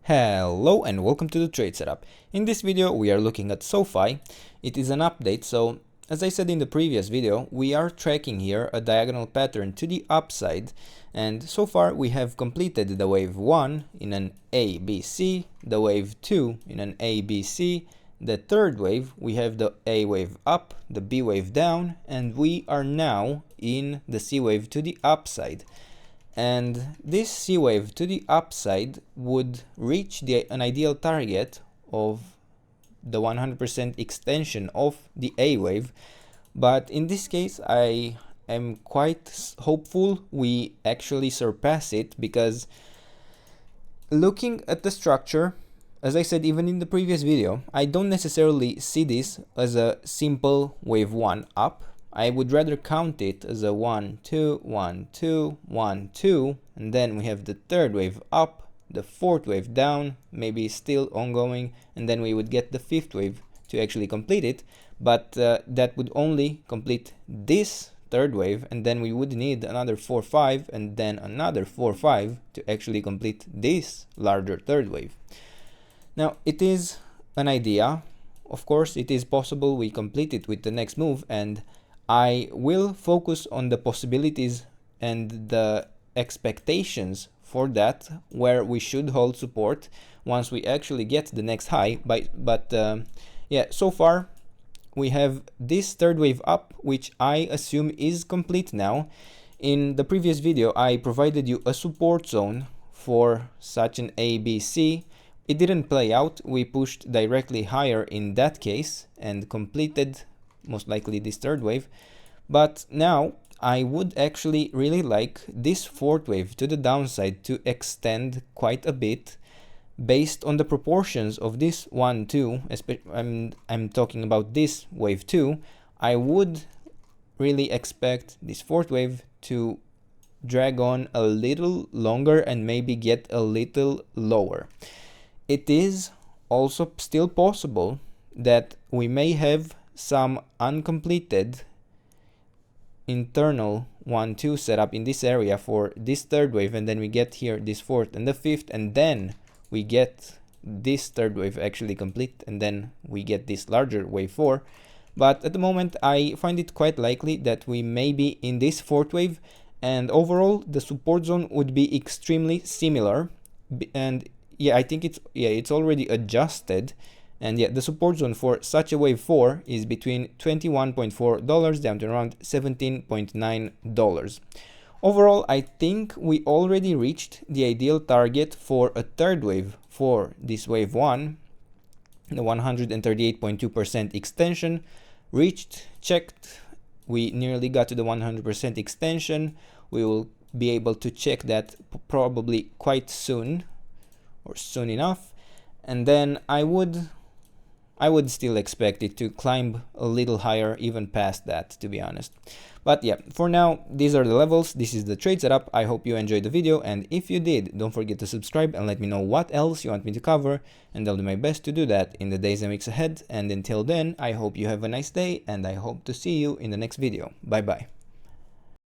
Hello and welcome to the trade setup. In this video we are looking at SoFi. It is an update, so as I said in the previous video, we are tracking here a diagonal pattern to the upside, and so far we have completed the wave 1 in an ABC, the wave 2 in an ABC, the third wave we have the A wave up, the B wave down, and we are now in the C wave to the upside. And this C wave to the upside would reach an ideal target of the 100% extension of the A wave, but in this case I am quite hopeful we actually surpass it, because looking at the structure, as I said even in the previous video, I don't necessarily see this as a simple wave 1 up. I would rather count it as a 1, 2, 1, 2, 1, 2, and then we have the third wave up, the fourth wave down, maybe still ongoing, and then we would get the fifth wave to actually complete it, but that would only complete this third wave, and then we would need another 4, 5, and then another 4, 5 to actually complete this larger third wave. Now, it is an idea. Of course, it is possible we complete it with the next move, and I will focus on the possibilities and the expectations for that, where we should hold support once we actually get the next high. But yeah, so far we have this third wave up, which I assume is complete now. In the previous video I provided you a support zone for such an ABC. It didn't play out. We pushed directly higher in that case and completed most likely this third wave, but now I would actually really like this fourth wave to the downside to extend quite a bit based on the proportions of this 1, 2. I'm talking about this wave 2. I would really expect this fourth wave to drag on a little longer and maybe get a little lower. It is also still possible that we may have some uncompleted internal 1, 2 setup in this area for this third wave, and then we get here this fourth and the fifth, and then we get this third wave actually complete, and then we get this larger wave 4. But at the moment I find it quite likely that we may be in this fourth wave, and overall the support zone would be extremely similar. And yeah, I think it's already adjusted. And yeah, the support zone for such a wave 4 is between $21.4 down to around $17.9. Overall, I think we already reached the ideal target for a third wave for this wave 1. The 138.2% extension reached, checked. We nearly got to the 100% extension. We will be able to check that probably quite soon, or soon enough. And then I would still expect it to climb a little higher, even past that, to be honest. But yeah, for now, these are the levels. This is the trade setup. I hope you enjoyed the video, and if you did, don't forget to subscribe and let me know what else you want me to cover, and I'll do my best to do that in the days and weeks ahead. And until then, I hope you have a nice day, and I hope to see you in the next video. Bye bye.